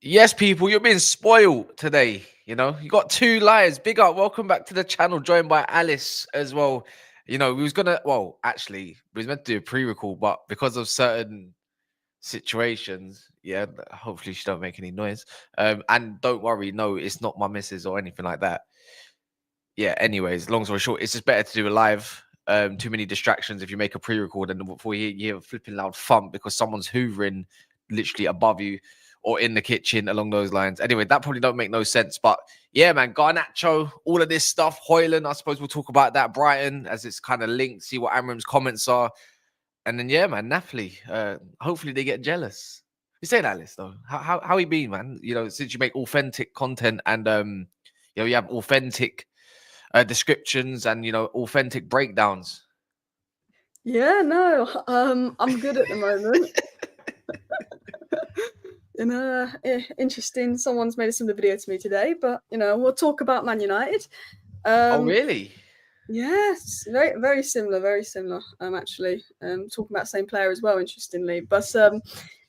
Yes, people, you're being spoiled today. You know, you got two liars. Big up. Welcome back to the channel, joined by Alice as well. You know, we was gonna, well, actually, we was meant to do a pre-record, but because of certain situations, yeah, hopefully she don't make any noise. And don't worry, no, it's not my missus or anything like that. Yeah, anyways, long story short, it's just better to do a live. Too many distractions if you make a pre-record and before you hear a flipping loud thump because someone's hoovering literally above you or in the kitchen along those lines. Anyway, that probably don't make no sense. But yeah, man, Garnacho, all of this stuff, Hoyland, I suppose we'll talk about that. Brighton, as it's kind of linked, see what Amram's comments are. And then yeah, man, Napoli. Hopefully they get jealous. You say that, Alice, though. How you been, man? You know, since you make authentic content and you know, you have authentic descriptions and authentic breakdowns. Yeah, no, I'm good at the moment. Interesting. Someone's made a similar video to me today, but we'll talk about Man United. Oh, really? Yes, very, very similar, very similar. Actually, talking about the same player as well, interestingly. But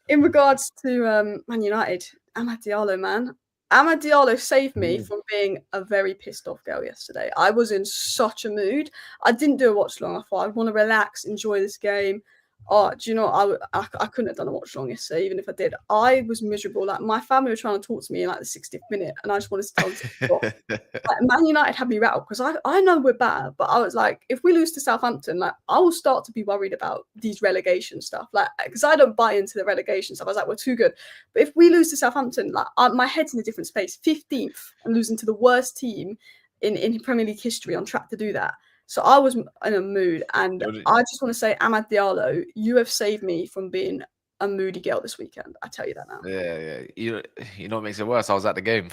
in regards to Man United, Amad Diallo, man. Amad Diallo saved me from being a very pissed off girl yesterday. I was in such a mood. I didn't do a watch long. I thought I'd want to relax, enjoy this game. Oh, do you know, I couldn't have done a watch long yesterday, even if I did. I was miserable. Like, my family were trying to talk to me in like the 60th minute, and I just wanted to tell them to stop. Like, Man United had me rattled because I know we're bad, but I was like, if we lose to Southampton, like, I will start to be worried about these relegation stuff. Like, because I don't buy into the relegation stuff. I was like, we're too good. But if we lose to Southampton, like, my head's in a different space. 15th and losing to the worst team in Premier League history, on track to do that. So I was in a mood, and I just want to say, Amad Diallo, you have saved me from being a moody girl this weekend. I tell you that now. Yeah. You know what makes it worse? I was at the game.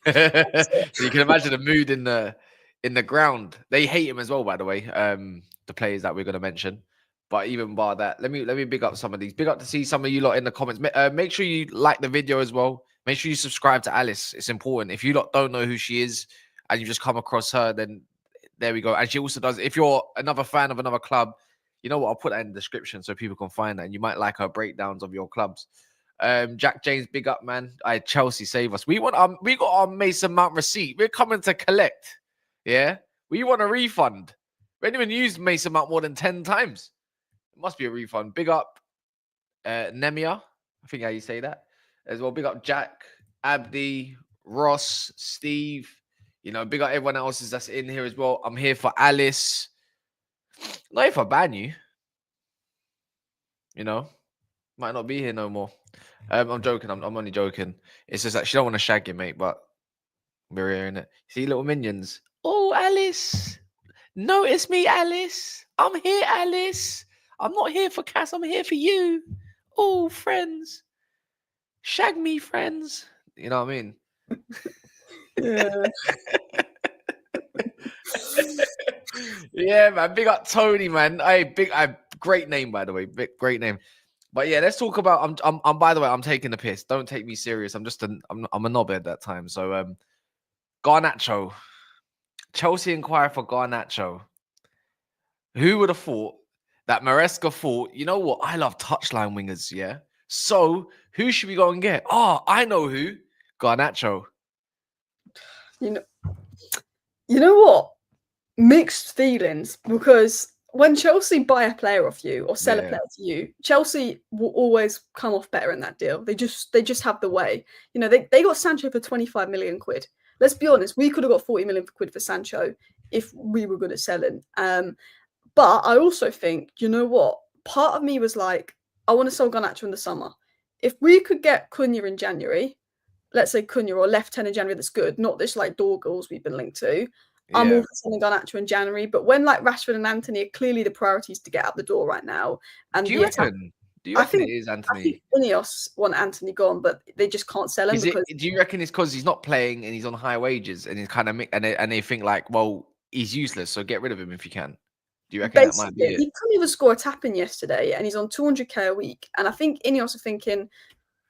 So you can imagine the mood in the ground. They hate him as well, by the way. The players that we're gonna mention. But even bar that, let me big up some of these. Big up to see some of you lot in the comments. Make sure you like the video as well. Make sure you subscribe to Alice. It's important. If you lot don't know who she is and you just come across her, then there we go. And she also does. If you're another fan of another club, you know what? I'll put that in the description so people can find that. And you might like her breakdowns of your clubs. Jack James, big up, man. Chelsea, save us. We got our Mason Mount receipt. We're coming to collect. Yeah, we want a refund. We haven't even used Mason Mount more than 10 times. It must be a refund. Big up Nemia. I think how you say that as well. Big up Jack, Abdi, Ross, Steve. You know, big up everyone else that's in here as well. I'm here for Alice. Not if I ban you. You know, might not be here no more. I'm joking. I'm only joking. It's just that she don't want to shag you, mate. But we're hearing it. See, little minions. Oh, Alice. Notice me, Alice. I'm here, Alice. I'm not here for Cass. I'm here for you. Oh, friends. Shag me, friends. You know what I mean? Yeah. Yeah, man. Big up Tony, man. Great name, by the way. Great name. But yeah, let's talk about. I'm. By the way, I'm taking the piss. Don't take me serious. I'm just I'm a knobhead that time. So Garnacho, Chelsea inquire for Garnacho. Who would have thought that Maresca thought? You know what? I love touchline wingers. Yeah. So who should we go and get? Oh, I know who. Garnacho. You know what? Mixed feelings, because when Chelsea buy a player off you or sell a player to you, Chelsea will always come off better in that deal. They just have the way. You know, they got Sancho for 25 million quid. Let's be honest, we could have got 40 million quid for Sancho if we were good at selling. But I also think, you know what? Part of me was like, I want to sell Garnacho in the summer. If we could get Cunha in January, let's say Cunha or left 10 in January, that's good. Not this like Dorgles we've been linked to. Yeah. I'm all for selling Garnacho in January, but when like Rashford and Anthony are clearly the priorities to get out the door right now, and do you reckon it is Anthony? I think Ineos want Anthony gone, but they just can't sell him. Do you reckon it's because he's not playing and he's on high wages and he's kind of and they think like, well, he's useless, so get rid of him if you can? Do you reckon that might be it? He couldn't even score a tap in yesterday, and he's on 200k a week, and I think Ineos are thinking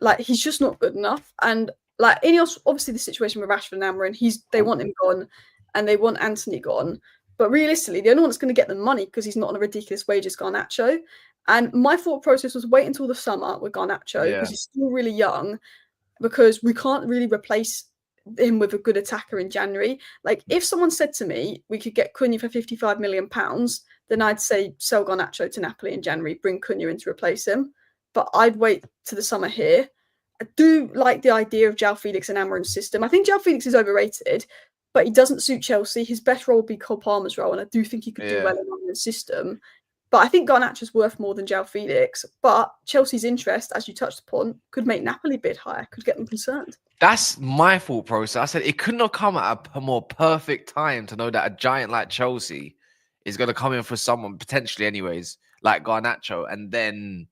like he's just not good enough, and like Ineos, obviously the situation with Rashford and Amarin, they want him gone. And they want Anthony gone. But realistically, the only one that's going to get them money because he's not on a ridiculous wage is Garnacho. And my thought process was wait until the summer with Garnacho because he's still really young, because we can't really replace him with a good attacker in January. Like, if someone said to me we could get Cunha for £55 million, then I'd say sell Garnacho to Napoli in January, bring Cunha in to replace him. But I'd wait to the summer here. I do like the idea of João Felix and Amorim's system. I think João Felix is overrated, but he doesn't suit Chelsea. His best role would be Cole Palmer's role, and I do think he could do well in Amorim's system. But I think Garnacho's worth more than João Felix. But Chelsea's interest, as you touched upon, could make Napoli bid higher, could get them concerned. That's my thought process. I said it couldn't have come at a more perfect time to know that a giant like Chelsea is going to come in for someone, potentially anyways, like Garnacho. And then,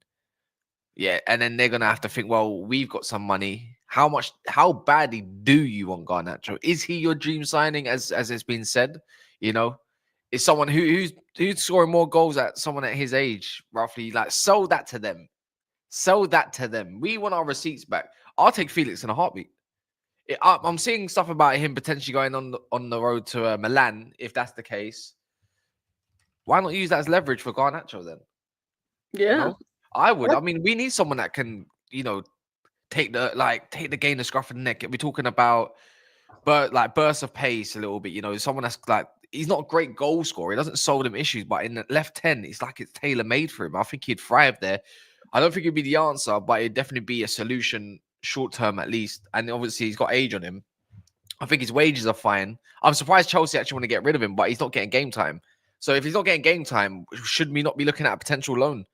and then they're going to have to think, well, we've got some money. How badly do you want Garnacho? Is he your dream signing, as it's been said? You know, is someone who's scoring more goals at someone at his age, roughly. Like, sell that to them. Sell that to them. We want our receipts back. I'll take Felix in a heartbeat. I'm seeing stuff about him potentially going on the road to Milan. If that's the case, why not use that as leverage for Garnacho then? Yeah, you know? I would. I mean, we need someone that can, take the game the scruff of the neck. We're talking about, bursts of pace a little bit. Someone that's like, he's not a great goal scorer. He doesn't solve them issues, but in the left 10, it's like it's tailor made for him. I think he'd thrive there. I don't think it'd be the answer, but it'd definitely be a solution short term at least. And obviously he's got age on him. I think his wages are fine. I'm surprised Chelsea actually want to get rid of him, but he's not getting game time. So if he's not getting game time, should we not be looking at a potential loan?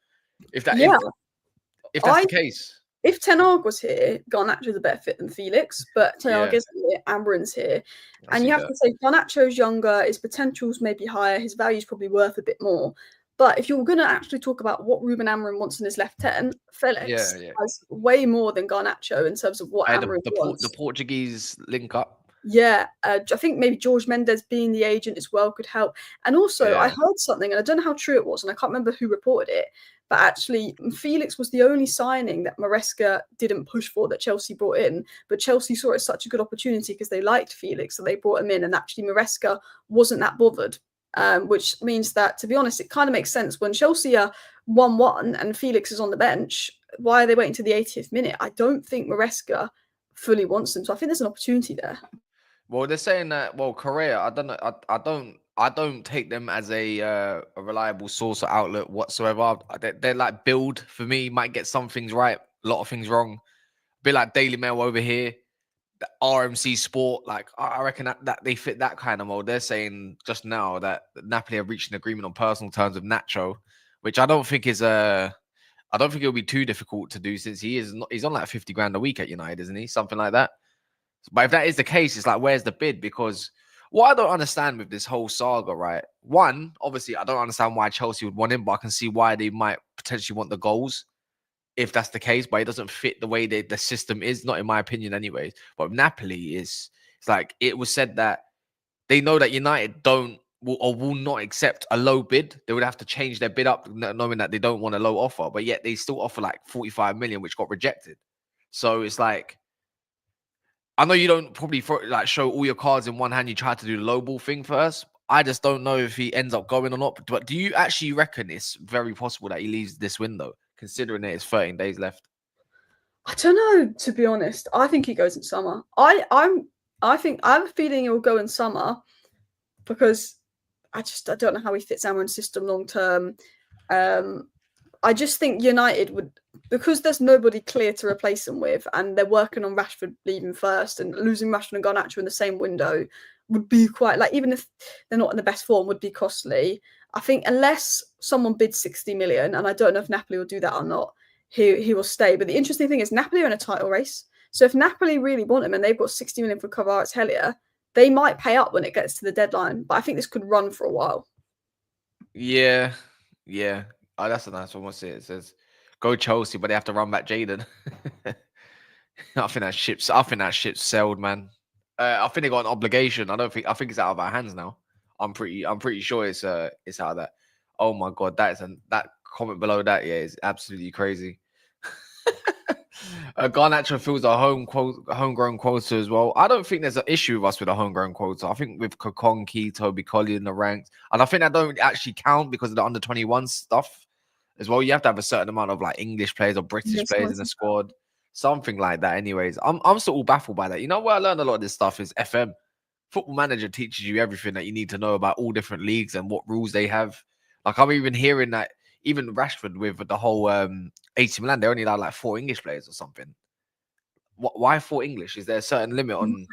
If that's the case. If Ten Hag was here, Garnacho's a better fit than Felix, but Ten Hag isn't here, Amorim's here. And you have to say Garnacho's younger, his potentials may be higher, his value's probably worth a bit more. But if you're going to actually talk about what Ruben Amorim wants in his left 10, Felix has way more than Garnacho in terms of what Amorim wants. The Portuguese link up. Yeah, I think maybe George Mendes being the agent as well could help. And also, I heard something, and I don't know how true it was, and I can't remember who reported it, but actually, Felix was the only signing that Maresca didn't push for that Chelsea brought in. But Chelsea saw it as such a good opportunity because they liked Felix, so they brought him in. And actually, Maresca wasn't that bothered, which means that, to be honest, it kind of makes sense. When Chelsea are 1-1 and Felix is on the bench, why are they waiting to the 80th minute? I don't think Maresca fully wants them. So I think there's an opportunity there. Well, they're saying that. Well, Korea, I don't know. I don't take them as a reliable source or outlet whatsoever. They're like Build for me. Might get some things right, a lot of things wrong. A bit like Daily Mail over here, the RMC Sport. Like I reckon that they fit that kind of mold. They're saying just now that Napoli have reached an agreement on personal terms with Nacho, which I don't think is I don't think it'll be too difficult to do since he's on like 50 grand a week at United, isn't he? Something like that. But if that is the case, it's like, where's the bid? Because what I don't understand with this whole saga, right? One, obviously, I don't understand why Chelsea would want him, but I can see why they might potentially want the goals if that's the case. But it doesn't fit the way the system is, not in my opinion, anyways. But Napoli it's like it was said that they know that United will not accept a low bid. They would have to change their bid up, knowing that they don't want a low offer, but yet they still offer like 45 million, which got rejected. So it's like, I know you don't probably show all your cards in one hand. You try to do the low ball thing first. I just don't know if he ends up going or not. But do you actually reckon it's very possible that he leaves this window, considering it's 13 days left? I don't know, to be honest. I think he goes in summer. I have a feeling he will go in summer because I don't know how he fits Amorim's system long term. I just think United would, because there's nobody clear to replace him with, and they're working on Rashford leaving first, and losing Rashford and Garnacho in the same window would be quite, like, even if they're not in the best form, would be costly. I think unless someone bids 60 million, and I don't know if Napoli will do that or not, he will stay. But the interesting thing is Napoli are in a title race. So if Napoli really want him and they've got 60 million for Kvaratskhelia, they might pay up when it gets to the deadline. But I think this could run for a while. Yeah. Oh, that's a nice one. What's it? It says, "Go Chelsea," but they have to run back Jaden. I think that ship's sailed, man. I think they got an obligation. I think it's out of our hands now. I'm pretty sure it's out of that. Oh my god, that comment below that is absolutely crazy. Garnacho feels a homegrown quota as well. I don't think there's an issue with us with a homegrown quota. I think with Kokonki, Toby Collier in the ranks, and I think that don't actually count because of the under 21 stuff. as well. You have to have a certain amount of like English players or British Yes, players in the squad, something like that. Anyways, I'm still all baffled by that. You know where I learned a lot of this stuff is FM. Football Manager teaches you everything that you need to know about all different leagues and what rules they have. Like I'm even hearing that even Rashford with the whole AC Milan, they only allowed like 4 English players or something. Why 4 English? Is there a certain limit on?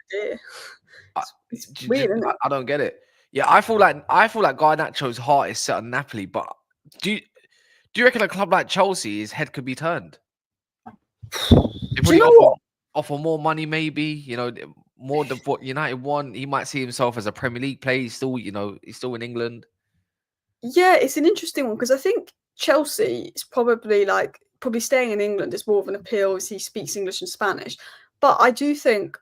It's weird, isn't it? I don't get it. Yeah, I feel like Garnacho's heart is set on Napoli, but do you, do you reckon a club like Chelsea, his head could be turned? They Do you probably know what? offer more money, maybe. You know, more than what United want. He might see himself as a Premier League player. He's still, he's still in England. Yeah, it's an interesting one because I think Chelsea is probably staying in England is more of an appeal as he speaks English and Spanish. But I do think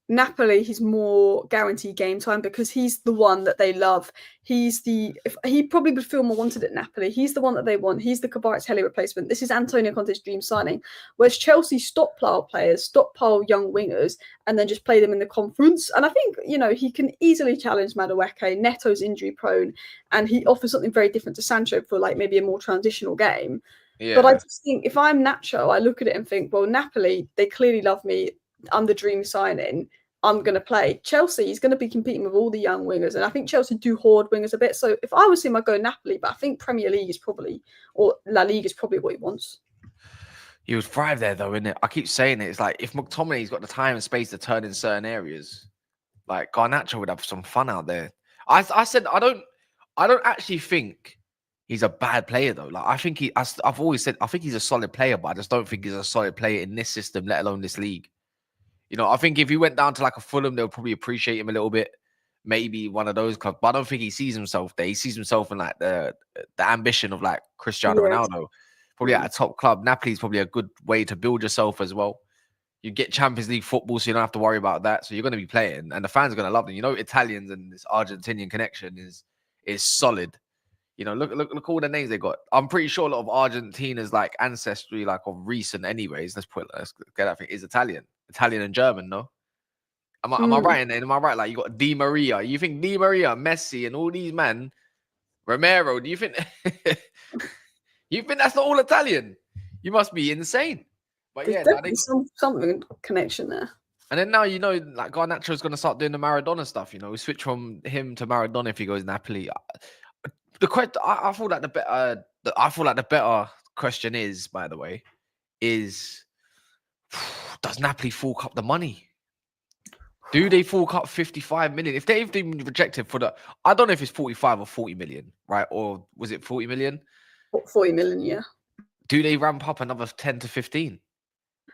Napoli, he's more guaranteed game time because he's the one that they love. He probably would feel more wanted at Napoli. He's the one that they want. He's the Kvaratskhelia replacement. This is Antonio Conte's dream signing. Whereas Chelsea stockpile players, stockpile young wingers, and then just play them in the conference. And I think, he can easily challenge Madueke. Neto's injury prone, and he offers something very different to Sancho for like maybe a more transitional game. But I Yeah. just think if I'm Nacho, I look at it and think, well, Napoli, they clearly love me. I'm the dream signing. I'm going to play. Chelsea is going to be competing with all the young wingers, and I think Chelsea do hoard wingers a bit. So if I was him, I'd go Napoli, but I think Premier League is probably, or La Liga is probably what he wants. He would thrive there, though, isn't it? I keep saying it. It's like if McTominay's got the time and space to turn in certain areas, like Garnacho would have some fun out there. I said I don't actually think he's a bad player though. Like I think I've always said I think he's a solid player, but I just don't think he's a solid player in this system, let alone this league. I think if he went down to like a Fulham, they'll probably appreciate him a little bit. Maybe one of those clubs, but I don't think he sees himself there. He sees himself in like the ambition of like Cristiano Yes. Ronaldo, probably at a top club. Napoli's probably a good way to build yourself as well. You get Champions League football, so you don't have to worry about that. So you're going to be playing, and the fans are going to love them. Italians and this Argentinian connection is solid. Look all the names they got. I'm pretty sure a lot of Argentina's like ancestry, like of recent, anyways. Let's get that thing is Italian and German, no? Am I right in there? Am I right? Like you got Di Maria. You think Di Maria, Messi, and all these men, Romero? Do you think that's not all Italian? You must be insane. But There's yeah, definitely something connection there. and then now like Garnacho's going to start doing the Maradona stuff. We switch from him to Maradona if he goes Napoli. The question I feel like the better question is, by the way, is does Napoli fork up the money? Do they fork up 55 million? If they've been rejected I don't know if it's 45 or 40 million, right? Or was it 40 million? 40 million, yeah. Do they ramp up another 10 to 15?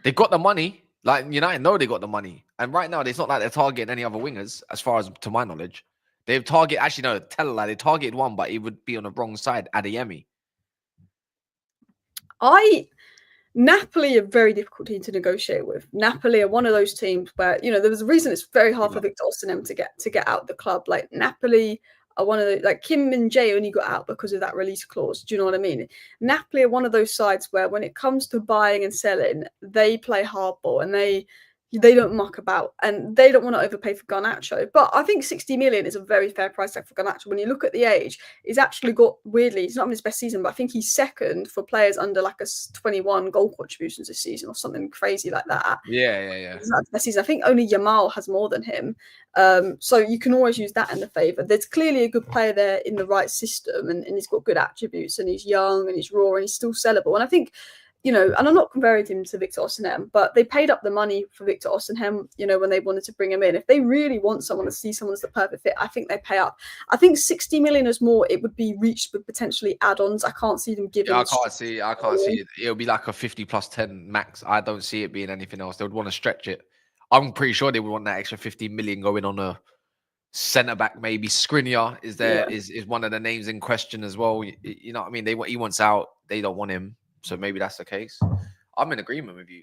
They got the money. Like United know they got the money. And right now, it's not like they're targeting any other wingers, as far as to my knowledge. They targeted one, but it would be on the wrong side, Adeyemi. Napoli are a very difficult team to negotiate with. Napoli are one of those teams where, there was a reason it's very hard for Victor Osimhen to get out the club. Like Napoli are one of the, like Kim Min-jae only got out because of that release clause. Do you know what I mean? Napoli are one of those sides where when it comes to buying and selling, they play hardball and they don't muck about and they don't want to overpay for Garnacho. But I think 60 million is a very fair price tag for Garnacho. When you look at the age, he's actually got, weirdly, he's not in his best season, but I think he's second for players under like a 21 goal contributions this season or something crazy like that. Yeah. He's not best season. I think only Yamal has more than him. So you can always use that in the favour. There's clearly a good player there in the right system and he's got good attributes and he's young and he's raw and he's still sellable. And I think, and I'm not comparing him to Victor Osimhen, but they paid up the money for Victor Osimhen, when they wanted to bring him in. If they really want someone to see someone as the perfect fit, I think they pay up. I think 60 million is more, it would be reached with potentially add-ons. I can't see them giving. Yeah, I can't see it. It'll be like a 50 plus 10 max. I don't see it being anything else. They would want to stretch it. I'm pretty sure they would want that extra 50 million going on a centre back, maybe. Skriniar is one of the names in question as well. You know what I mean? He wants out. They don't want him. So maybe that's the case. I'm in agreement with you.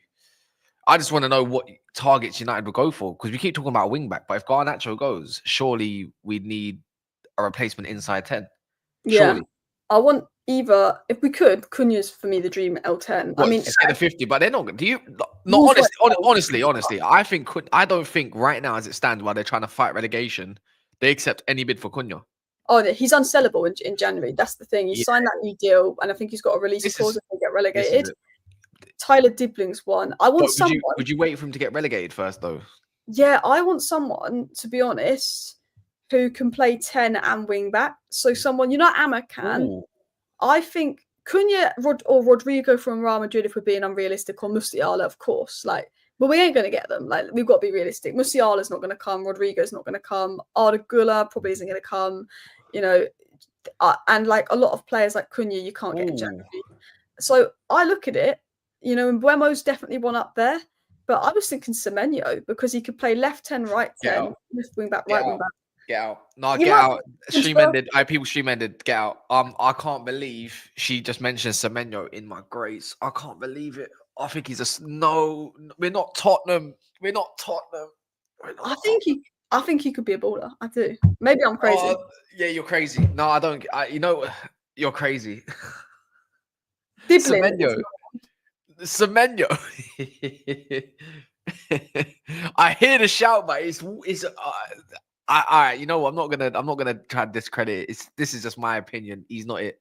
I just want to know what targets United will go for because we keep talking about wing back. But if Garnacho goes, surely we need a replacement inside 10. Yeah. Surely. I want either, if we could, Cunha's for me the dream L10. Well, I mean, instead of 50, but they're not. Do you? Honestly, I don't think right now, as it stands, while they're trying to fight relegation, they accept any bid for Cunha. Oh, he's unsellable in January. That's the thing. You Yeah. sign that new deal, and I think he's got a release clause if they get relegated. Tyler Dibling's one. I want someone. Would you wait for him to get relegated first, though? Yeah, I want someone, to be honest, who can play 10 and wing back. So someone, Ama can. Ooh. I think Cunha or Rodrigo from Real Madrid, if we're being unrealistic, or Musiala, of course. But we ain't going to get them. We've got to be realistic. Musiala's not going to come. Rodrigo's not going to come. Arda Güler probably isn't going to come. And a lot of players like Cunha, you can't get in January. So I look at it, and Buemo's definitely one up there. But I was thinking Semenyo because he could play left 10, right 10, left wing back, right wing back. Get out. No, get out. Stream ended. People stream ended. Get out. I can't believe she just mentioned Semenyo in my grades. I can't believe it. I think he's no, we're not Tottenham. We're not Tottenham. I think he could be a baller. I do. Maybe I'm crazy. Yeah, you're crazy. No, I don't. You're crazy. Semenyo. I hear the shout, but it's you know, I'm not gonna try to discredit it. This is just my opinion. He's not it.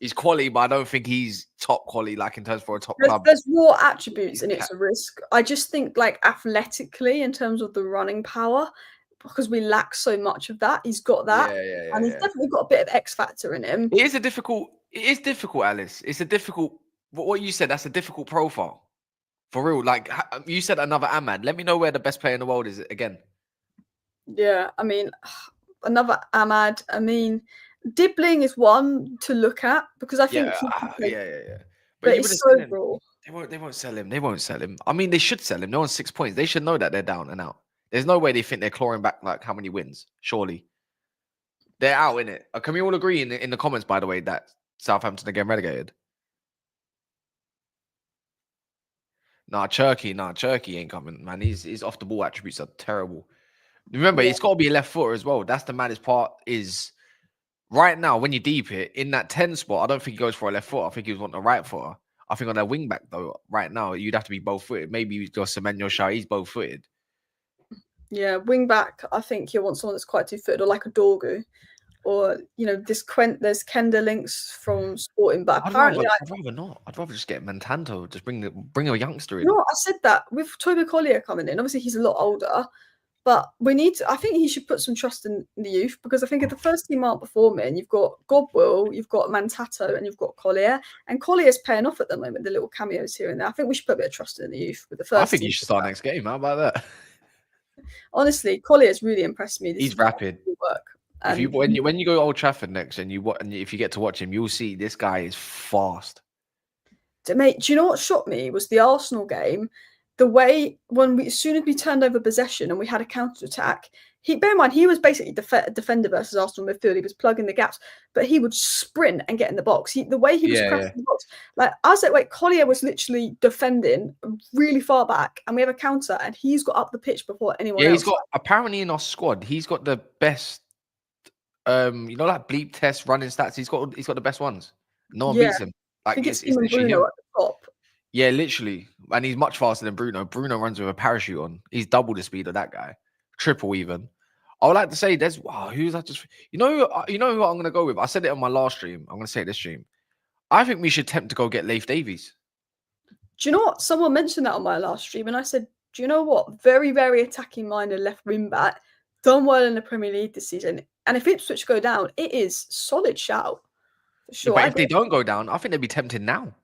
He's quality, but I don't think he's top quality, in terms for a top club. There's raw attributes and it's a risk. I just think athletically, in terms of the running power, because we lack so much of that, he's got that. And he's definitely got a bit of X factor in him. It is difficult, Alice. It's a difficult, what you said, that's a difficult profile. For real. You said another Ahmad. Let me know where the best player in the world is again. Yeah, another Ahmad. Dibbling is one to look at because I think But it's so raw. They won't sell him. They won't sell him. They should sell him. They're on 6 points. They should know that they're down and out. There's no way they think they're clawing back how many wins. Surely. They're out, innit? Can we all agree in the comments, by the way, that Southampton are getting relegated? Cherky ain't coming, man. His off the ball attributes are terrible. Remember, it's got to be a left footer as well. That's the maddest part. Is right now when you deep it in that 10 spot, I don't think he goes for a left footer. I think he was on a right footer. I think on that wing back though, right now you'd have to be both footed. Maybe you've got Semenyo Shah. He's both footed. Yeah, wing back. I think you want someone that's quite 2-footed, or like a Dorgu, or there's Kender links from Sporting, but apparently I'd rather not. I'd rather just get Mantanto. Just bring a youngster in. No, I said that with Toby Collier coming in. Obviously, he's a lot older, but I think he should put some trust in the youth, because I think if the first team aren't performing, you've got Godwill, you've got Mantato, and you've got Collier, and Collier's paying off at the moment. The little cameos here and there. I think we should put a bit of trust in the youth with the first. I think you should start next game. How about that? Honestly, Collier's really impressed me. He's rapid. Work. When you go to Old Trafford next, and if you get to watch him, you'll see this guy is fast. Mate, do you know what shocked me was the Arsenal game? The way as soon as we turned over possession and we had a counter attack, bear in mind he was basically defender versus Arsenal midfield. He was plugging the gaps, but he would sprint and get in the box. The way he was pressing the box, I was like, Collier was literally defending really far back, and we have a counter, and he's got up the pitch before anyone else. He's got, apparently in our squad, he's got the best. Bleep test running stats. He's got the best ones. No one beats him. I think it's literally Bruno at the top. Yeah, literally, and he's much faster than Bruno. Bruno runs with a parachute on. He's double the speed of that guy, triple even. I would like to say who's that? Just who I'm gonna go with. I said it on my last stream. I'm gonna say it this stream. I think we should attempt to go get Leif Davies. Do you know what? Someone mentioned that on my last stream, and I said, do you know what? Very, very attacking minded left wing back, done well in the Premier League this season. And if Ipswich go down, it is solid shout. For sure. But if they don't go down, I think they'd be tempted now.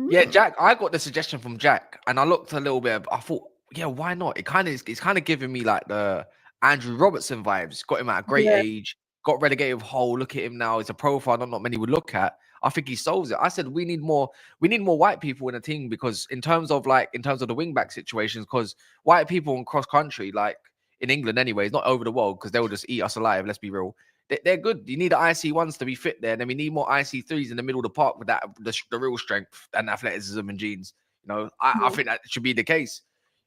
Yeah, Jack. I got the suggestion from Jack, and I looked a little bit. I thought, why not? It's kind of giving me like the Andrew Robertson vibes. Got him at a great age. Got relegated with Hull. Look at him now. It's a profile not many would look at. I think he solves it. I said we need more white people in the team, because in terms of the wing back situations, because white people in cross country, like in England anyway, it's not over the world, because they will just eat us alive. Let's be real. They're good. You need the IC1s to be fit there. And then we need more IC3s in the middle of the park with the real strength and athleticism and genes. I think that should be the case.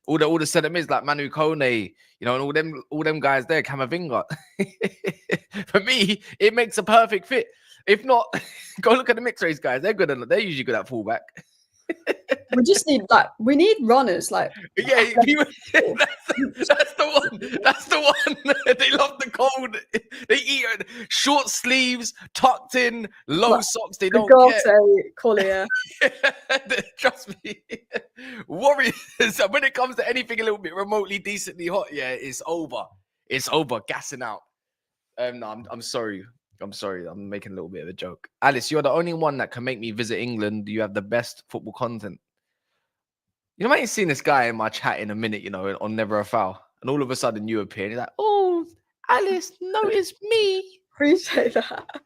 All the centre-mids like Manu Kone, and all them guys there, Camavinga. For me, it makes a perfect fit. If not, go look at the mixed race guys. They're good. They're usually good at fullback. We just need we need runners Yeah, that's the one. That's the one. They love the cold. They eat short sleeves, tucked in, low like socks. They don't care. Ugarte, Collier. Trust me, Warriors. When it comes to anything a little bit remotely decently hot, yeah, it's over. It's over. Gassing out. No, I'm sorry. I'm sorry. I'm making a little bit of a joke. Alice, you're the only one that can make me visit England. You have the best football content. You know, I ain't seen this guy in my chat in a minute, you know, on Never a Foul. And all of a sudden you appear and you're like, oh, Alice, notice me. Appreciate that.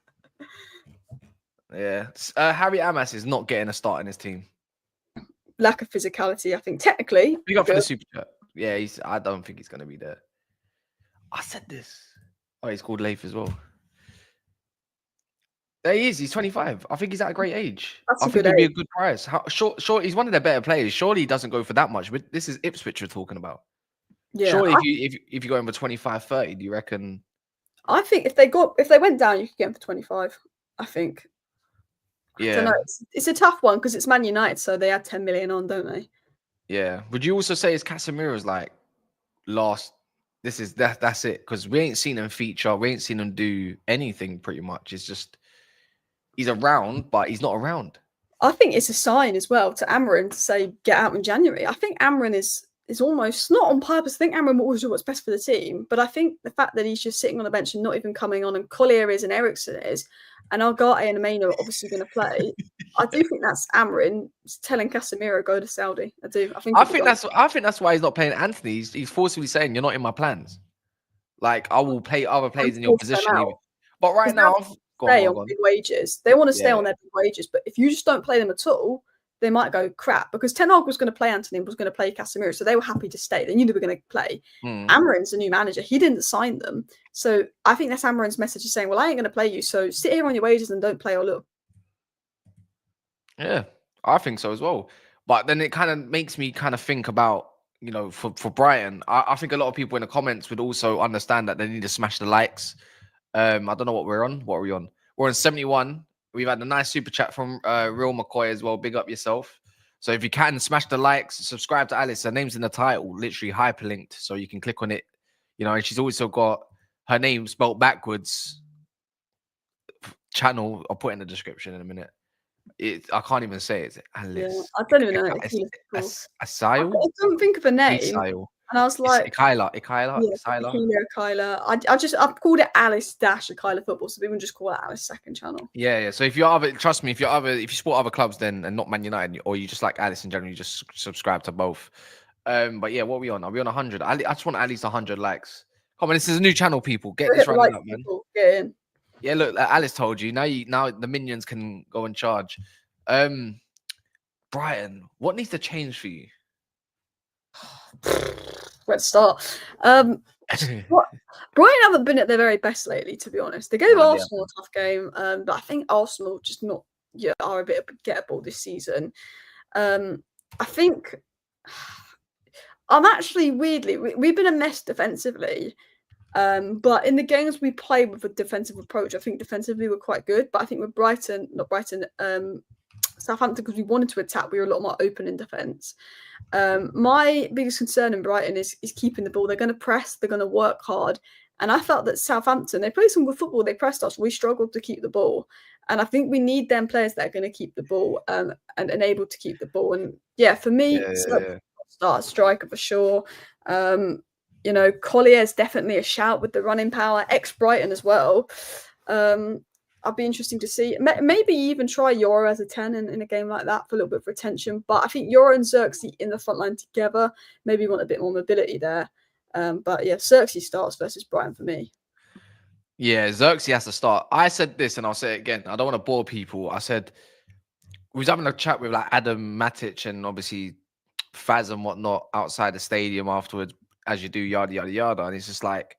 Yeah. Harry Amas is not getting a start in his team. Lack of physicality, I think. Technically. Big up for the super chat. Yeah, I don't think he's going to be there. I said this. Oh, he's called Leif as well. There he is. He's 25. I think he's at a great age. That's I a think good it'd be a age. good price. Sure, he's one of their better players. Surely he doesn't go for that much. But this is Ipswich we're talking about. Yeah. Surely if you go in for 25, 30, do you reckon? I think if they went down, you could get them for 25. I think. Yeah. I don't know. It's a tough one because it's Man United, so they add 10 million on, don't they? Yeah. Would you also say it's Casemiro's like last? That's it, because we ain't seen him feature. We ain't seen him do anything pretty much. It's just he's around, but he's not around. I think it's a sign as well to Amarin to say get out in January. I think Amarin is almost not on purpose. I think Amarin will always do what's best for the team, but I think the fact that he's just sitting on the bench and not even coming on, and Collier is and Ericsson is, and Ugarte and Amino are obviously going to play. I do think that's Amarin telling Casemiro go to Saudi. I do. I think that's why he's not playing Anthony. He's forcibly saying you're not in my plans. Like, I will play other players in your position. But right now, stay on big wages. They want to stay on their big wages, but if you just don't play them at all, they might go crap, because Ten Hag was going to play Anthony and was going to play Casemiro, so they were happy to stay. They knew they were going to play. Amarin's a new manager. He didn't sign them. So I think that's Amarin's message, is saying, well, I ain't going to play you, so sit here on your wages and don't play or look. Yeah, I think so as well. But then it kind of makes me kind of think about, you know, for Brighton, I think a lot of people in the comments would also understand that they need to smash the likes. I don't know what we're on. What are we on? We're on 71. We've had a nice super chat from Real McCoy as well. Big up yourself. So if you can, smash the likes, subscribe to Alice. Her name's in the title, literally hyperlinked, so you can click on it. You know, and she's also got her name spelled backwards. Channel, I'll put in the description in a minute. I can't even say it. Alice. Yeah, I don't even know. I couldn't think of a name. And I was like, Kyla. I've called it Alice Akila Football, so people just call it Alice Second Channel. Yeah. So if you're other, trust me, if you support other clubs, then and not Man United, or you just like Alice in general, you just subscribe to both. But yeah, what are we on? Are we on 100? I just want at least 100 likes. Come on, this is a new channel, people. Get this running up, man. Get in. Yeah, look, Alice told you. Now the minions can go in charge. Brighton, what needs to change for you? Let's start. Brighton haven't been at their very best lately, to be honest. They gave Arsenal a tough game, but I think Arsenal just are a bit gettable this season. I think I'm actually weirdly we've been a mess defensively. But in the games we play with a defensive approach, I think defensively we're quite good. But I think with Southampton, because we wanted to attack, we were a lot more open in defence. My biggest concern in Brighton is keeping the ball. They're going to press, they're going to work hard. And I felt that Southampton, they played some good football, they pressed us, we struggled to keep the ball. And I think we need them players that are going to keep the ball and able to keep the ball. And yeah, for me, start striker for sure. You know, Collier is definitely a shout with the running power, ex-Brighton as well. I'd be interesting to see. Maybe even try Yora as a 10 in a game like that for a little bit of retention. But I think Yora and Xerxes in the front line together, maybe want a bit more mobility there. But yeah, Xerxes starts versus Brighton for me. Yeah, Xerxes has to start. I said this, and I'll say it again. I don't want to bore people. I said, we was having a chat with like Adam Matic and obviously Faz and whatnot outside the stadium afterwards, as you do, yada, yada, yada. And it's just like,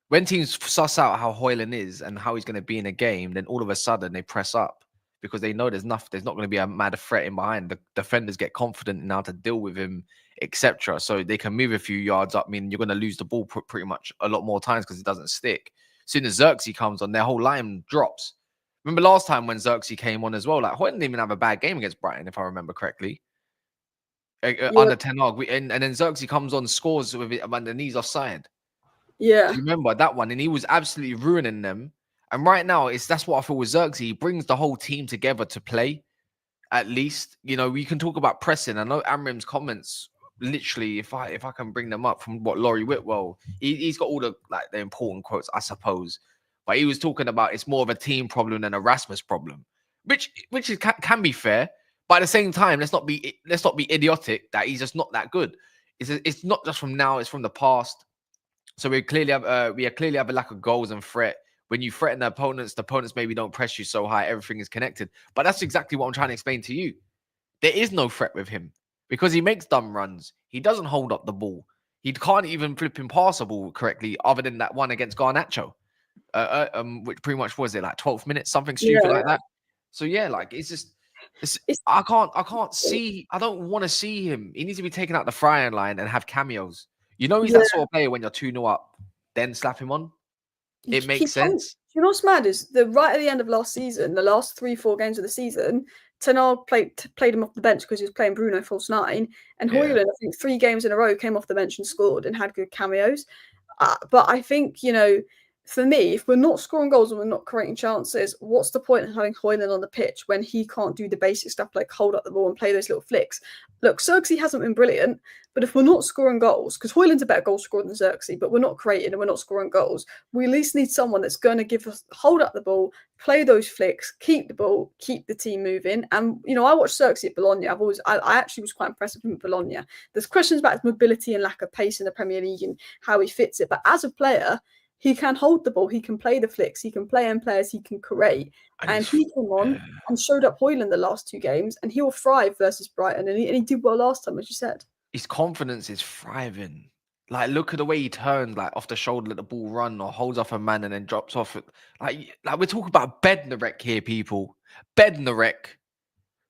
when teams suss out how Højlund is and how he's going to be in a game, then all of a sudden they press up because they know there's not going to be a mad threat in behind. The defenders get confident now to deal with him, etc. So they can move a few yards up. I mean, you're going to lose the ball pretty much a lot more times because it doesn't stick. As soon as Xerxes comes on, their whole line drops. Remember last time when Xerxes came on as well? Like Hoyland didn't even have a bad game against Brighton, if I remember correctly. Yeah, Under Ten Hag, and then Xerxes comes on, scores with it, and the knees offside. yeah, Do you remember that one? And he was absolutely ruining them. And right now, that's what I feel with Xerxes. He brings the whole team together to play. At least, we can talk about pressing. I know Amrim's comments. Literally, if I can bring them up from what Laurie Whitwell, he's got all the important quotes, I suppose. But he was talking about it's more of a team problem than a Rasmus problem, which can be fair. But at the same time, let's not be idiotic that he's just not that good. It's not just from now; it's from the past. So we clearly have a lack of goals and threat. When you threaten the opponents maybe don't press you so high. Everything is connected. But that's exactly what I'm trying to explain to you. There is no threat with him because he makes dumb runs. He doesn't hold up the ball. He can't even flip him pass a ball correctly, other than that one against Garnacho, which pretty much was it like 12th minute, something stupid like yeah. that. So yeah, like it's just. It's I can't see. I don't want to see him. He needs to be taken out the frying line and have cameos. He's yeah. that sort of player when you're 2-0 up, then slap him on. It He makes told, sense. you know what's mad is right at the end of last season, the last 3-4 games of the season, Ten Hag played him off the bench because he was playing Bruno false nine, and Yeah. Højlund, I think 3 games in a row, came off the bench and scored and had good cameos. But I think, for me, if we're not scoring goals and we're not creating chances, what's the point of having Højlund on the pitch when he can't do the basic stuff like hold up the ball and play those little flicks? Look, Xerxes hasn't been brilliant, but if we're not scoring goals, because Højlund's a better goal scorer than Xerxes, but we're not creating and we're not scoring goals, we at least need someone that's going to give us hold up the ball, play those flicks, keep the ball, keep the team moving. And I watched Xerxes at Bologna. I actually was quite impressed with him at Bologna. There's questions about his mobility and lack of pace in the Premier League and how he fits it, but as a player, he can hold the ball, he can play the flicks, he can play end players, he can create. And he came on and showed up Højlund the last 2 games, and he'll thrive versus Brighton. And he did well last time, as you said. His confidence is thriving. Like, look at the way he turns, like off the shoulder, let the ball run, or holds off a man and then drops off it. Like we're talking about Bednarek here, people. Bednarek.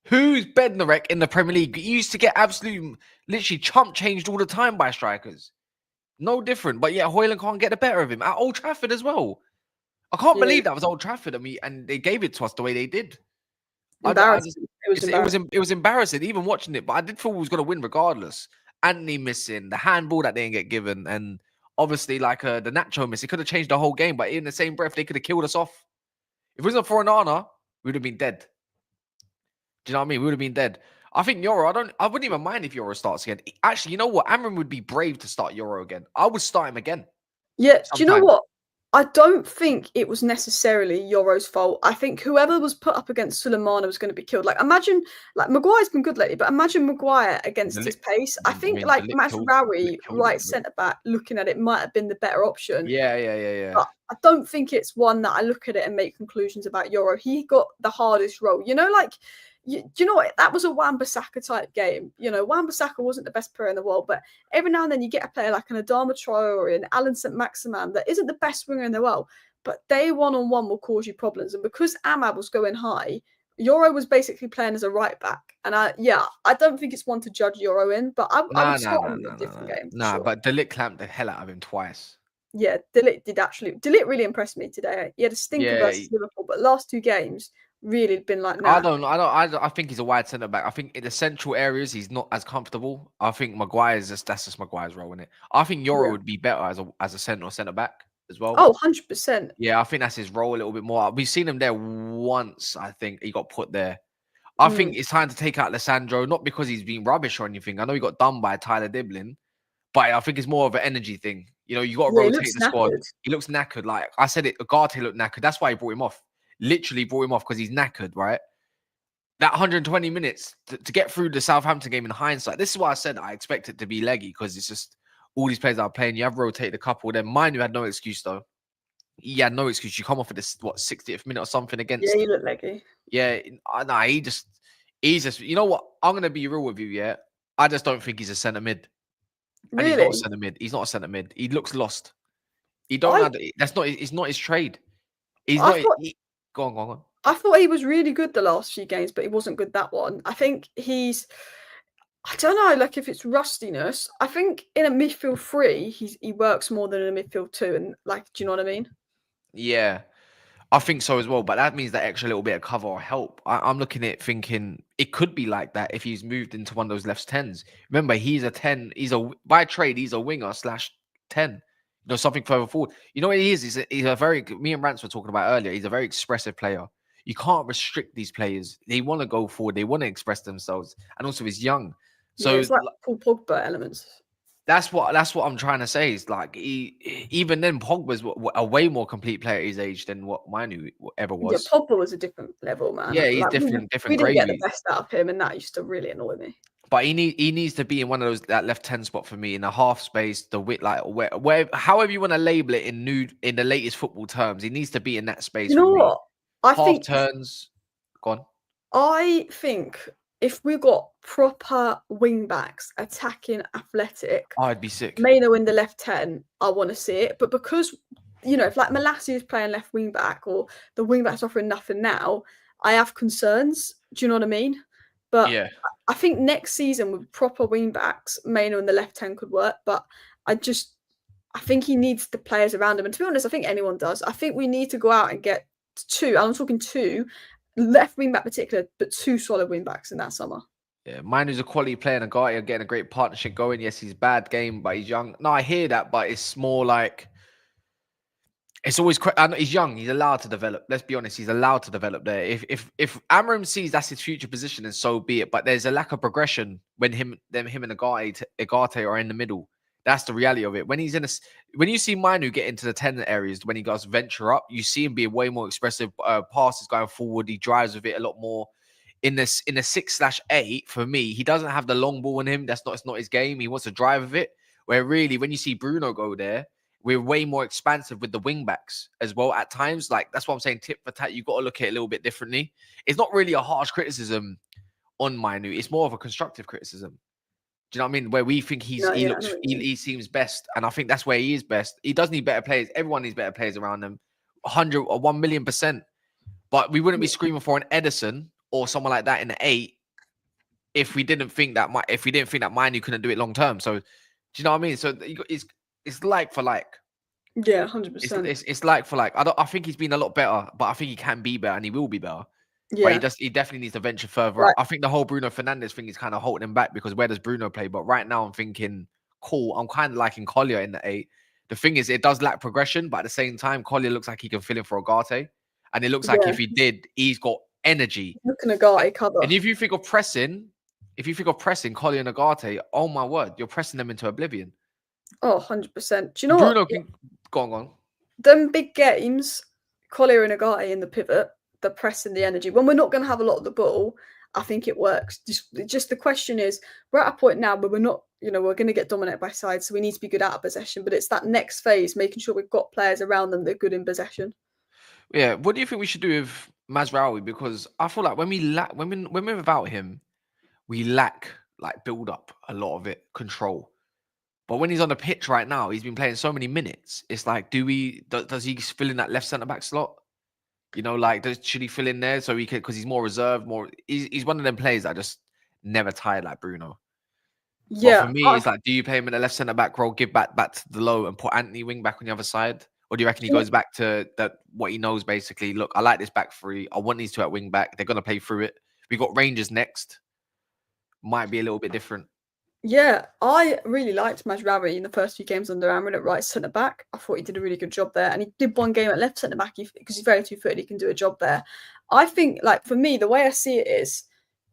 Who's Bednarek in the Premier League? He used to get absolutely, literally chump changed all the time by strikers. No different, but yeah, Højlund can't get the better of him at Old Trafford as well. I can't believe that was Old Trafford, and they gave it to us the way they did. Embarrassing. It was embarrassing. It was embarrassing even watching it, but I did feel we was going to win regardless. Anthony missing, the handball that they didn't get given, and obviously the Nacho miss. It could have changed the whole game, but in the same breath, they could have killed us off. If it wasn't for Onana, we would have been dead. Do you know what I mean? We would have been dead. I think Euro, I wouldn't even mind if Euro starts again. Actually, you know what? Amram would be brave to start Euro again. I would start him again. Yeah, sometime. do you know what? I don't think it was necessarily Yoro's fault. I think whoever was put up against Sulemana was going to be killed. Like, imagine, Maguire's been good lately, but imagine Maguire against his pace. I think, Masraoui, right centre back, looking at it, might have been the better option. Yeah. But I don't think it's one that I look at it and make conclusions about Euro. He got the hardest role. You know what? That was a Wan-Bissaka type game. Wan-Bissaka wasn't the best player in the world, but every now and then you get a player like an Adama Traore or an Alan St. Maximin that isn't the best winger in the world, but they one-on-one will cause you problems. And because Ahmad was going high, Euro was basically playing as a right back. And I don't think it's one to judge Euro in, but I would start him in a different game. Sure. But De Ligt clamped the hell out of him twice. Yeah, De Ligt really impressed me today. He had a stinker versus Liverpool, but last 2 games really been like, nah. I think he's a wide centre back. I think in the central areas he's not as comfortable. I think that's just Maguire's role in it. I think Euro would be better as a centre back as well. Oh, 100%. Yeah, I think that's his role a little bit more. We've seen him there once. I think he got put there. I think it's time to take out Lissandro, not because he's been rubbish or anything. I know he got done by Tyler Diblin, but I think it's more of an energy thing. You got to rotate the squad. He looks knackered. Like I said, Ugarte looked knackered. That's why he brought him off. Literally brought him off because he's knackered, right? That 120 minutes to get through the Southampton game in hindsight. This is why I said I expect it to be leggy because it's just all these players that are playing. You have rotated a couple. Then mine, you had no excuse though. He had no excuse. You come off at this 60th minute or something against. Yeah, he looked leggy. Yeah, nah, he's just. You know what? I'm gonna be real with you. Yeah, I just don't think he's a centre mid. And really? He's not a centre mid. He's not a centre mid. He looks lost. He don't. That's not. It's not his trade. He's not. Go on. I thought he was really good the last few games, but he wasn't good that one. I think I don't know, like if it's rustiness. I think in a midfield 3, he works more than in a midfield 2, and do you know what I mean? Yeah, I think so as well, but that means that extra little bit of cover or help. I'm looking at it thinking it could be like that if he's moved into one of those left tens. Remember, he's a 10. By trade, he's a winger slash 10. Something further forward. You know what he is? He's a very. Me and Rance were talking about earlier. He's a very expressive player. You can't restrict these players. They want to go forward. They want to express themselves, and also he's young. Yeah, So it's like Paul Pogba elements. that's what I'm trying to say. Is like even then Pogba's a way more complete player at his age than what Manu ever Yeah, was. Pogba was a different level, man. Yeah, he's Like different we didn't get the gravy. best out of him, and that used to really annoy me. But he needs to be in one of those that left 10 spot for me in the half space, the width, like where however you want to label it in the latest football terms. He needs to be in that space You for know me. what? I Half think turns, gone. I think if we got proper wing backs, attacking, athletic, I'd be sick. Maino in the left 10, I want to see it. But because, if like Malassi is playing left wing back or the wing back's offering nothing now, I have concerns. Do you know what I mean? But Yeah. I think next season with proper wing backs, Maino in the left 10 could work. But I think he needs the players around him. And to be honest, I think anyone does. I think we need to go out and get two. I'm talking two, left wing back particular, but two solid wing backs in that summer. Yeah, Manu's a quality player and a guy you're getting a great partnership going. Yes, he's bad game, but he's young. No, I hear that, but it's more like it's always I know he's young. He's allowed to develop. Let's be honest. He's allowed to develop there. If Amram sees that's his future position, and so be it. But there's a lack of progression when him and Agate are in the middle. That's the reality of it. When when you see Manu get into the 10 areas, when he goes venture up, you see him be way more expressive. Passes going forward. He drives with it a lot more. In a 6/8, for me, he doesn't have the long ball in him. It's not his game. He wants to drive with it. Where really, when you see Bruno go there, we're way more expansive with the wing backs as well at times. Like that's what I'm saying. Tip for tat, you got to look at it a little bit differently. It's not really a harsh criticism on Manu. It's more of a constructive criticism. Do you know what I mean? Where we think he seems best, and I think that's where he is best. He does need better players. Everyone needs better players around them. 100 or 1,000,000%. But we wouldn't be screaming for an Edison or someone like that in the 8 if we didn't think that Manu couldn't do it long term. So do you know what I mean? So it's like for like. Yeah, 100%. It's like for like. I think he's been a lot better, but I think he can be better and he will be better. Yeah. But he definitely needs to venture further up. I think the whole Bruno Fernandes thing is kind of holding him back because where does Bruno play? But right now I'm thinking, cool, I'm kind of liking Collier in the 8. The thing is, it does lack progression, but at the same time, Collier looks like he can fill in for Agate. And it looks like if he did, he's got energy. Looking at Agate cover. And if you think of pressing, Collier and Agate, oh my word, you're pressing them into oblivion. Oh, 100%. Do you know Bruno what? can go on. Them big games, Collier and Agate in the pivot, the press and the energy. When we're not going to have a lot of the ball, I think it works. Just the question is, we're at a point now where we're not, we're going to get dominated by sides, so we need to be good out of possession. But it's that next phase, making sure we've got players around them that are good in possession. Yeah, what do you think we should do with Mazraoui? Because I feel like when we're without him, we lack like build up a lot of it, control. But when he's on the pitch right now, he's been playing so many minutes. It's like, does he fill in that left centre back slot? Should he fill in there so he could, because he's more reserved, he's one of them players that just never tired like Bruno. Yeah. But for me, it's like, do you play him in the left centre back role, give back to the low and put Anthony wing back on the other side? Or do you reckon he goes back to what he knows basically? Look, I like this back three. I want these two at wing back. They're going to play through it. We got Rangers next. Might be a little bit different. Yeah, I really liked Mazraoui in the first few games under Amrin at right centre back. I thought he did a really good job there, and he did one game at left centre back because he's very 2-footed. He can do a job there. I think, like for me, the way I see it is,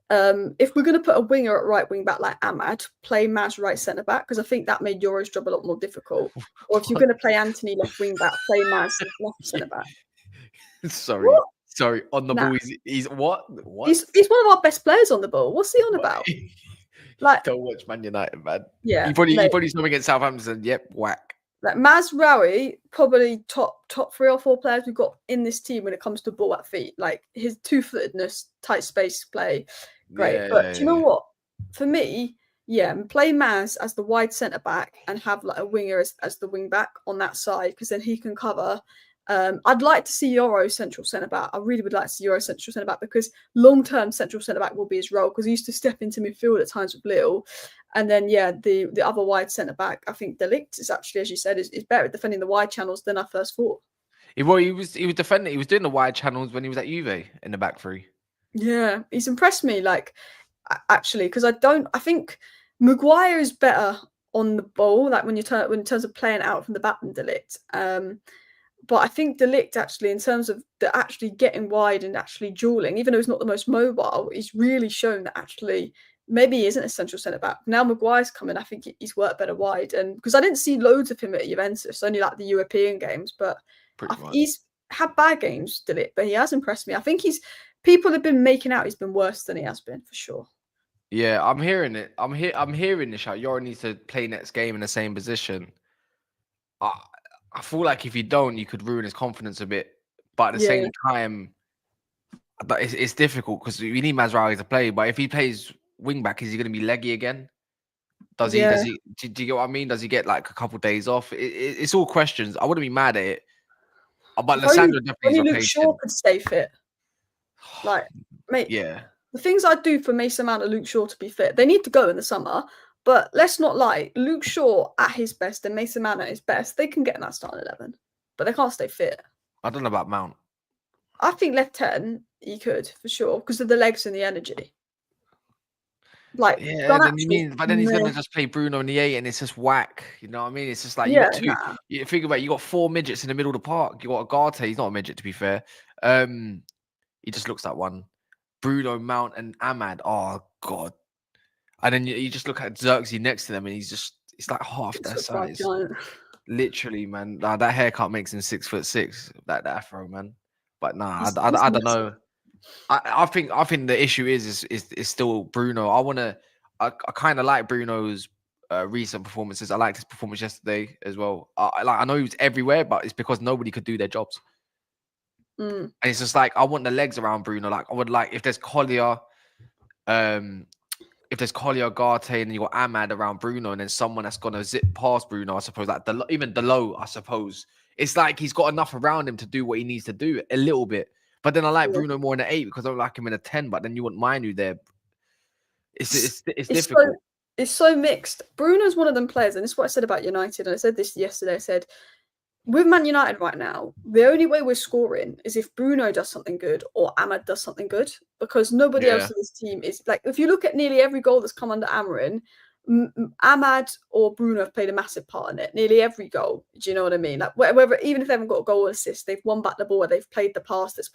if we're going to put a winger at right wing back like Ahmad, play Maz right centre back because I think that made Euro's job a lot more difficult. Or if you're going to play Anthony left wing back, play Maz left centre back. Sorry. What? Sorry. On the ball, he's what? What? He's one of our best players on the ball. What's he on about? Like, don't watch Man United, man. Yeah, he probably something against Southampton. Yep, whack. Like Mazraoui, probably top 3 or 4 players we've got in this team when it comes to ball at feet. Like his 2-footedness, tight space play, great. Yeah, but do you know what? For me, play Maz as the wide centre back and have like a winger as the wing back on that side because then he can cover. I'd like to see Euro central centre back. I really would like to see Euro central centre back because long-term central centre back will be his role because he used to step into midfield at times with Lille. And then, the other wide centre back, I think De Ligt is actually, as you said, is better at defending the wide channels than I first thought. He was defending. He was doing the wide channels when he was at Juve in the back three. Yeah, he's impressed me. Like actually, because I think Maguire is better on the ball. Like when in terms of playing out from the back than De Ligt. But I think De Ligt actually, in terms of actually getting wide and actually dueling, even though he's not the most mobile, he's really shown that actually maybe he isn't a central centre back. Now Maguire's coming, I think he's worked better wide, and because I didn't see loads of him at Juventus, only like the European games, but he's had bad games, De Ligt, but he has impressed me. I think people have been making out he's been worse than he has been for sure. Yeah, I'm hearing it. I'm hearing the shout. Yoro needs to play next game in the same position. I feel like if you don't, you could ruin his confidence a bit. But at the same time, it's difficult because we need Mazraoui to play. But if he plays wing back, is he going to be leggy again? Does he? Do you get what I mean? Does he get like a couple of days off? It's all questions. I wouldn't be mad at it. But Lissandro definitely Luke Shaw could stay fit. Like, mate, the things I'd do for Mason Mount and Luke Shaw to be fit, they need to go in the summer. But let's not lie, Luke Shaw at his best and Mason Mount at his best, they can get in that starting 11. But they can't stay fit. I don't know about Mount. I think left 10, he could, for sure, because of the legs and the energy. Like, yeah, then he's going to just play Bruno in the 8 and it's just whack. You know what I mean? It's just like, you got two. You think about it, you got 4 midgets in the middle of the park. You got Agate, he's not a midget, to be fair. He just looks like one. Bruno, Mount, and Ahmad. Oh, God. And then you just look at Xerxes next to them, and it's like half that size. Literally, man. Nah, that haircut makes him 6'6". That afro, man. But nah, I don't know. I think the issue is still Bruno. I kind of like Bruno's recent performances. I liked his performance yesterday as well. I know he was everywhere, but it's because nobody could do their jobs. And it's just like I want the legs around Bruno. Like I would like if there's Collier, Garte, and you got Ahmad around Bruno, and then someone that's gonna zip past Bruno. I suppose like even Delo. I suppose it's like he's got enough around him to do what he needs to do a little bit. But then I like Bruno more in the 8 because I don't like him in a 10. But then you want Manu there. It's difficult. It's so mixed. Bruno's one of them players, and this is what I said about United. And I said this yesterday. I said, with Man United right now, the only way we're scoring is if Bruno does something good or Ahmad does something good, because nobody else in this team is like. If you look at nearly every goal that's come under Amarin, Ahmad or Bruno have played a massive part in it. Nearly every goal. Do you know what I mean? Like whether even if they haven't got a goal or assist, they've won back the ball. Or they've played the pass that's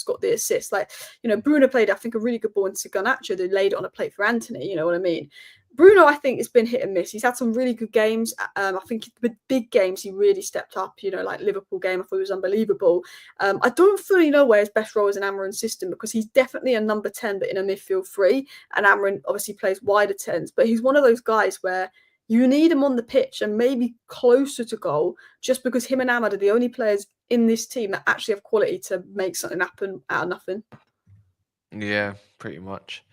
got the assist. Like, you know, Bruno played, I think, a really good ball into Garnacho. They laid it on a plate for Anthony. You know what I mean? Bruno, I think, has been hit and miss. He's had some really good games. I think the big games, he really stepped up. You know, like Liverpool game, I thought he was unbelievable. I don't fully know where his best role is in Amarin's system because he's definitely a number 10, but in a midfield 3. And Amarin obviously plays wider 10s. But he's one of those guys where you need him on the pitch and maybe closer to goal just because him and Ahmad are the only players in this team that actually have quality to make something happen out of nothing. Yeah, pretty much.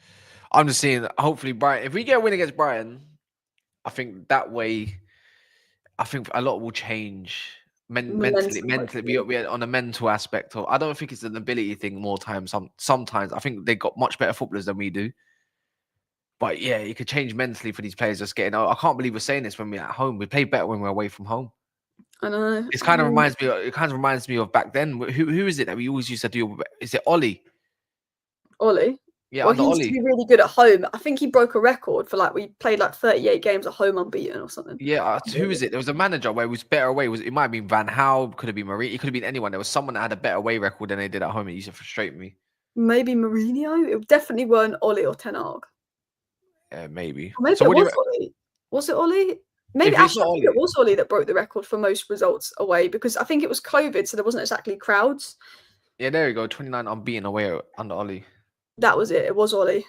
I'm just seeing, hopefully, Brighton. If we get a win against Brighton, I think that way, I think a lot will change mentally. We are on a mental aspect. I don't think it's an ability thing more times. Sometimes I think they got much better footballers than we do. But yeah, it could change mentally for these players just getting. I can't believe we're saying this when we're at home. We play better when we're away from home. I know. It kind of reminds me of back then. Who is it that we always used to do? Is it Ollie? Ollie. Yeah, well, he used to be really good at home. I think he broke a record for we played 38 games at home unbeaten or something. Yeah, who is it? There was a manager where it was better away. It might have been Van Gaal, could have been Marie, it could have been anyone. There was someone that had a better away record than they did at home. It used to frustrate me. Maybe Mourinho. It definitely weren't Ollie or Ten Hag. Yeah, maybe. Or maybe it was Ollie. Was it Ollie? Maybe actually it was Ollie that broke the record for most results away because I think it was COVID, so there wasn't exactly crowds. Yeah, there you go. 29 unbeaten away under Ollie. That was it. It was Ollie.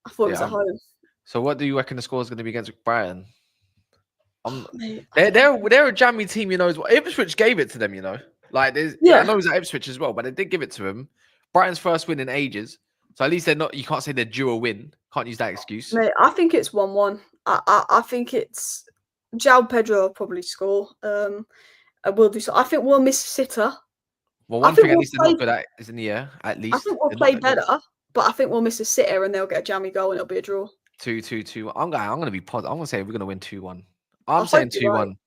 I thought it was at home. So what do you reckon the score is going to be against Brighton? They're a jammy team, you know. Ipswich gave it to them, you know. I know it was at Ipswich as well, but they did give it to him. Brighton's first win in ages. So at least they're not. You can't say they're due a win. Can't use that excuse. Mate, I think it's 1-1. I think it's João Pedro will probably score. We'll do so. I think we'll miss sitter. Well, one thing at least they're not good at is in the air. At least I think we'll play better, but I think we'll miss a sitter and they'll get a jammy goal and it'll be a draw. 2-2. I'm gonna be positive. I'm gonna say we're gonna win 2-1. I'm saying 2-1.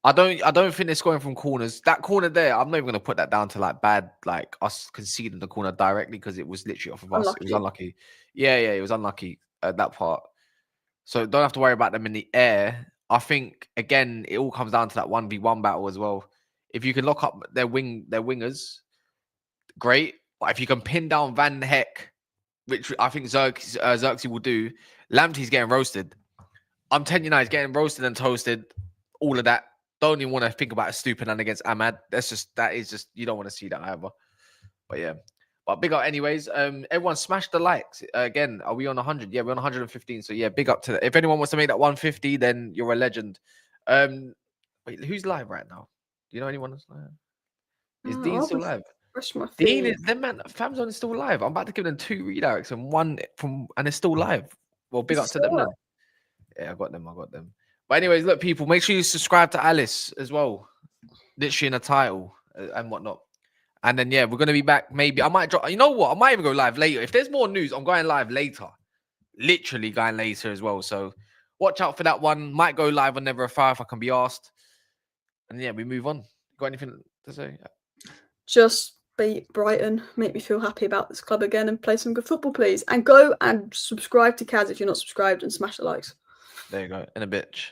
I don't think they're scoring from corners. That corner there, I'm not even gonna put that down to like bad, like us conceding the corner directly because it was literally off of us. It was unlucky. Yeah, it was unlucky at that part. So don't have to worry about them in the air. I think again, it all comes down to that 1v1 battle as well. If you can lock up their wingers, great. But if you can pin down Van Heck, which I think Xerxes will do, Lamptey's getting roasted. I'm telling you now, he's getting roasted and toasted. All of that. Don't even want to think about a stupid and against Ahmad. That is just you don't want to see that either. But yeah. But big up anyways. Everyone smash the likes. Again, are we on 100? Yeah, we're on 115. So yeah, big up to that. If anyone wants to make that 150, then you're a legend. Wait, who's live right now? Do you know anyone that's live? Is Dean still live? Dean is them man. Famzone is still live. I'm about to give them 2 redirects and it's still live. Well, big up to them then. Yeah, I got them. But anyways, look, people, make sure you subscribe to Alice as well. Literally in a title and whatnot. And then, yeah, we're going to be back. Maybe I might drop. You know what? I might even go live later. If there's more news, I'm going live later. Literally going later as well. So watch out for that one. Might go live on Never a Fire if I can be asked. And yeah, we move on. Got anything to say? Just beat Brighton. Make me feel happy about this club again and play some good football, please. And go and subscribe to Kaz if you're not subscribed and smash the likes. There you go. In a bitch.